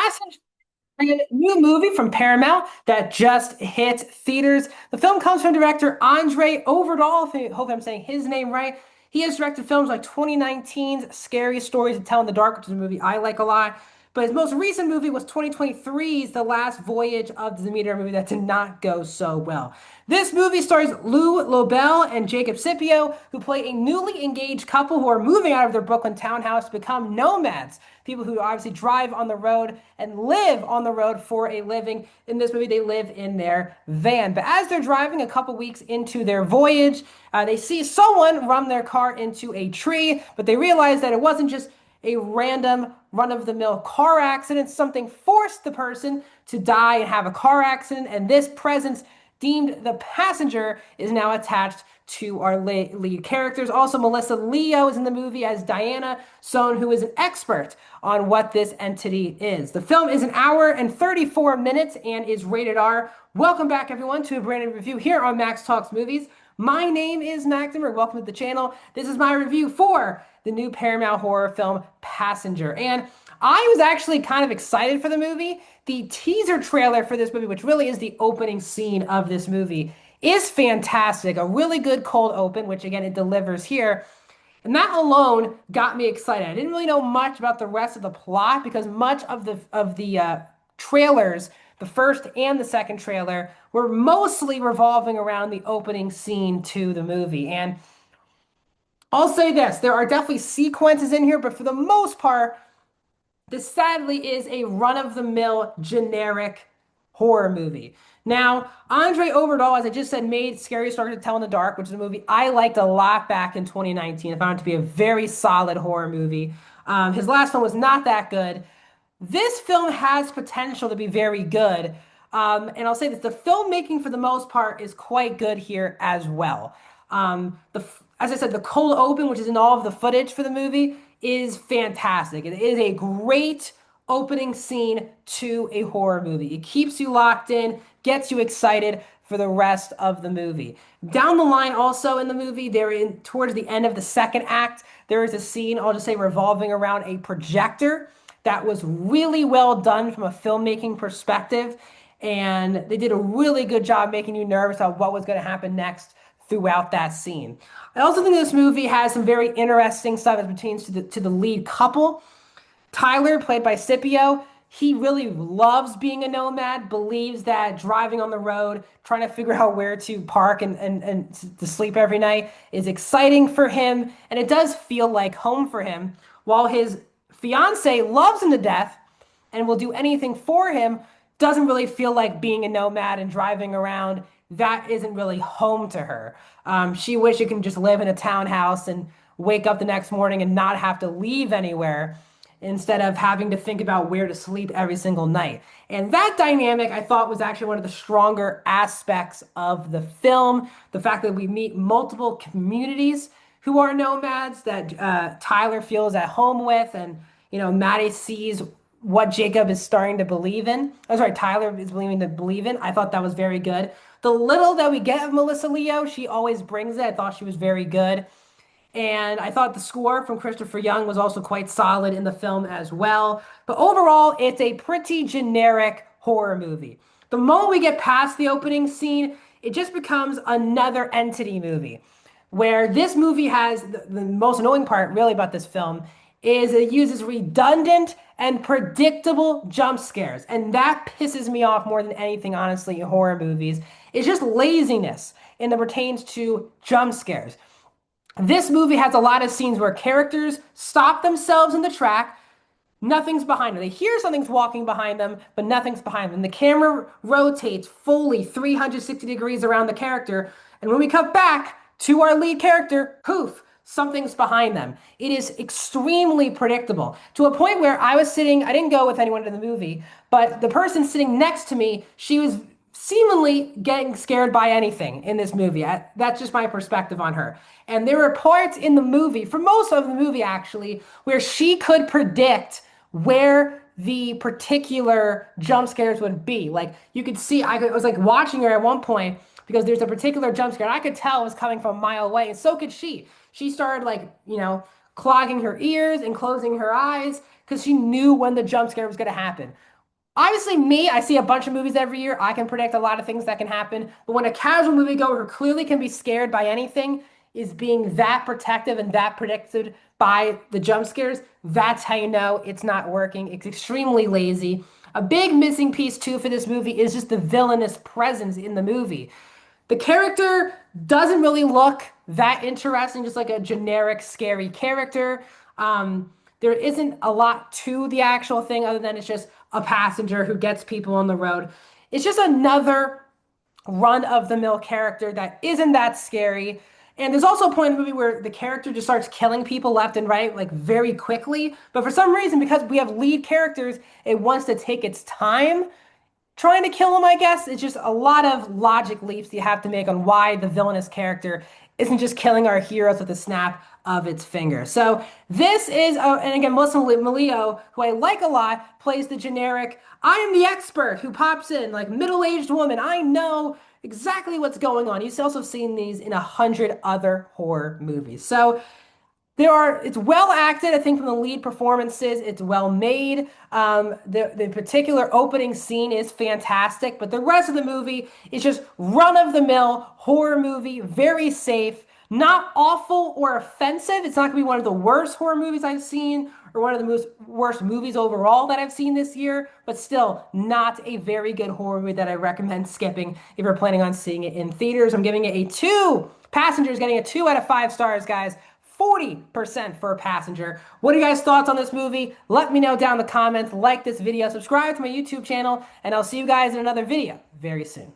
Passenger, a new movie from Paramount that just hit theaters. The film comes from director Andre Overdahl. Hope I'm saying his name right. He has directed films like 2019's Scary Stories to Tell in the Dark, which is a movie I like a lot. But his most recent movie was 2023's The Last Voyage of the Demeter, a movie that did not go so well. This movie stars Lou Lobel and Jacob Scipio, who play a newly engaged couple who are moving out of their Brooklyn townhouse to become nomads. People who obviously drive on the road and live on the road for a living. In this movie, they live in their van. But as they're driving a couple weeks into their voyage, they see someone run their car into a tree, but they realize that it wasn't just a random run-of-the-mill car accident. Something forced the person to die and have a car accident, and this presence deemed the passenger is now attached to our lead characters. Also, Melissa Leo is in the movie as Diana Sohn, who is an expert on what this entity is. The film is an hour and 34 minutes and is rated R. Welcome back, everyone, to a brand new review here on Max Talks Movies. My name is Max Zimmer. Welcome to the channel. This is my review for the new Paramount horror film Passenger. And I was actually kind of excited for the movie. The teaser trailer for this movie, which really is the opening scene of this movie, is fantastic. A really good cold open, which again, it delivers here. And that alone got me excited. I didn't really know much about the rest of the plot because much of the trailers, the first and the second trailer, were mostly revolving around the opening scene to the movie. And I'll say this, there are definitely sequences in here, but for the most part, this sadly is a run-of-the-mill generic horror movie. Now, Andre Overdahl, as I just said, made Scary Stories to Tell in the Dark, which is a movie I liked a lot back in 2019. I found it to be a very solid horror movie. His last film was not that good. This film has potential to be very good. And I'll say that the filmmaking, for the most part, is quite good here as well. As I said, the cold open, which is in all of the footage for the movie, is fantastic. It is a great opening scene to a horror movie. It keeps you locked in, gets you excited for the rest of the movie. Down the line, also in the movie, towards the end of the second act, there is a scene, I'll just say, revolving around a projector that was really well done from a filmmaking perspective. And they did a really good job making you nervous about what was going to happen next throughout that scene. I also think this movie has some very interesting stuff as pertains to the lead couple. Tyler, played by Scipio, he really loves being a nomad, believes that driving on the road, trying to figure out where to park and to sleep every night is exciting for him, and it does feel like home for him, while his fiance loves him to death and will do anything for him, doesn't really feel like being a nomad and driving around. That isn't really home to her. She wishes she can just live in a townhouse and wake up the next morning and not have to leave anywhere instead of having to think about where to sleep every single night. And that dynamic, I thought, was actually one of the stronger aspects of the film. The fact that we meet multiple communities who are nomads that Tyler feels at home with, and Maddie sees what Jacob is starting to believe in. I'm sorry, Tyler is believing to believe in. I thought that was very good. The little that we get of Melissa Leo, she always brings it. I thought she was very good. And I thought the score from Christopher Young was also quite solid in the film as well. But overall, it's a pretty generic horror movie. The moment we get past the opening scene, it just becomes another entity movie. Where this movie has the most annoying part really about this film is it uses redundant and predictable jump scares. And that pisses me off more than anything, honestly, in horror movies. It's just laziness in that pertains to jump scares. This movie has a lot of scenes where characters stop themselves in the track. Nothing's behind them. They hear something's walking behind them, but nothing's behind them. The camera rotates fully 360 degrees around the character. And when we cut back to our lead character, poof, something's behind them. It is extremely predictable to a point where I didn't go with anyone to the movie, but the person sitting next to me, she was seemingly getting scared by anything in this movie. That's just my perspective on her. And there were parts in the movie, for most of the movie actually, where she could predict where the particular jump scares would be. Like you could see, I was like watching her at one point because there's a particular jump scare. And I could tell it was coming from a mile away, and so could she. She started clogging her ears and closing her eyes because she knew when the jump scare was going to happen. Obviously, me, I see a bunch of movies every year. I can predict a lot of things that can happen. But when a casual moviegoer who clearly can be scared by anything is being that protective and that predicted by the jump scares, that's how you know it's not working. It's extremely lazy. A big missing piece, too, for this movie is just the villainous presence in the movie. The character doesn't really look that interesting, just like a generic scary character. There isn't a lot to the actual thing other than it's just a passenger who gets people on the road. It's just another run-of-the-mill character that isn't that scary. And there's also a point in the movie where the character just starts killing people left and right, like very quickly. But for some reason, because we have lead characters, it wants to take its time trying to kill him, I guess. It's just a lot of logic leaps you have to make on why the villainous character isn't just killing our heroes with a snap of its finger. So this is, and again, Melissa Maleo, who I like a lot, plays the generic, I am the expert who pops in, like middle-aged woman. I know exactly what's going on. You've also seen these in 100 other horror movies. So it's well acted, I think, from the lead performances. It's well made. The particular opening scene is fantastic, but the rest of the movie is just run-of-the-mill horror movie, very safe, not awful or offensive. It's not going to be one of the worst horror movies I've seen or one of the worst movies overall that I've seen this year, but still not a very good horror movie that I recommend skipping if you're planning on seeing it in theaters. I'm giving it a 2. Passengers getting a 2 out of 5 stars, guys. 40% for a passenger. What are you guys' thoughts on this movie? Let me know down in the comments. Like this video, subscribe to my YouTube channel, and I'll see you guys in another video very soon.